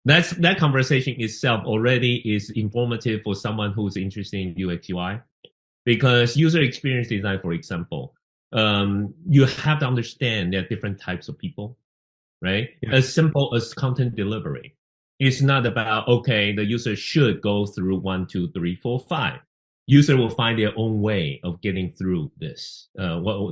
that conversation itself already is informative for someone who's interested in UX UI, because user experience design, for example, you have to understand there are different types of people, right? Yeah. As simple as content delivery. It's not about, okay, the user should go through 1, 2, 3, 4, 5. User will find their own way of getting through this,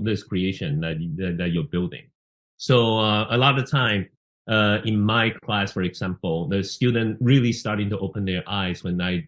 this creation that you're building. So a lot of time, in my class, for example, the student really starting to open their eyes when I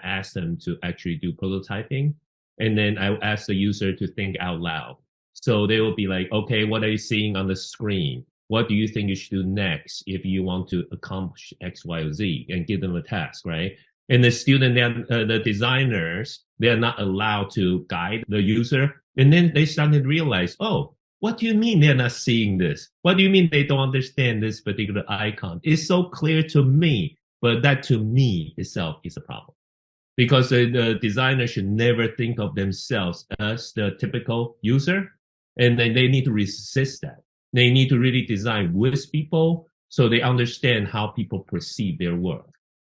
ask them to actually do prototyping, and then I ask the user to think out loud. So they will be like, okay, what are you seeing on the screen? What do you think you should do next if you want to accomplish X, Y, or Z, and give them a task, right? And the student, the designers, they're not allowed to guide the user. And then they started to realize, oh, what do you mean they're not seeing this? What do you mean they don't understand this particular icon? It's so clear to me, but that to me itself is a problem. Because the designer should never think of themselves as the typical user, and then they need to resist that. They need to really design with people so they understand how people perceive their work.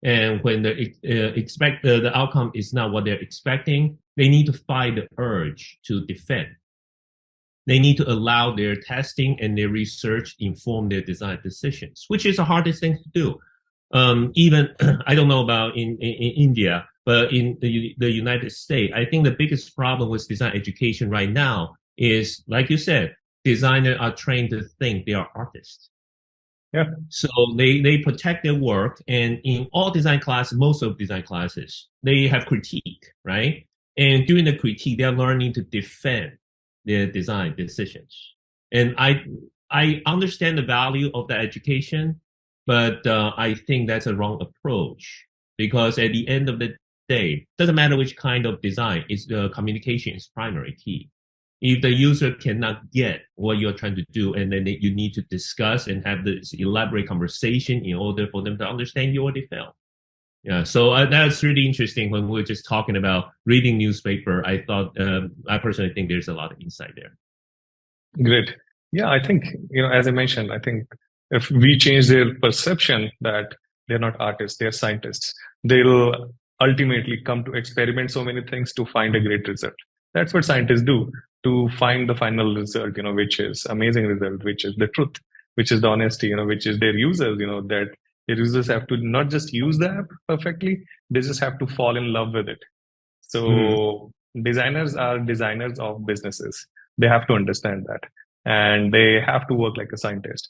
And when the outcome is not what they're expecting, they need to fight the urge to defend. They need to allow their testing and their research inform their design decisions, which is the hardest thing to do. Even I don't know about in India, but in the United States, I think the biggest problem with design education right now is, like you said, designers are trained to think they are artists. Yeah. So they protect their work, and in all design classes, most of design classes, they have critique, right? And during the critique, they're learning to defend their design decisions. And I understand the value of that education, but I think that's a wrong approach, because at the end of the day, doesn't matter which kind of design, is the communication is primary key. If the user cannot get what you're trying to do, and then you need to discuss and have this elaborate conversation in order for them to understand, you already failed. Yeah, so that's really interesting. When we were just talking about reading newspaper, I thought, I personally think there's a lot of insight there. Great. Yeah, I think, as I mentioned, I think if we change their perception that they're not artists, they're scientists, they'll ultimately come to experiment so many things to find a great result. That's what scientists do, to find the final result, which is amazing result, which is the truth, which is the honesty, which is their users, that their users have to not just use the app perfectly, they just have to fall in love with it. Mm-hmm. So designers are designers of businesses. They have to understand that, and they have to work like a scientist.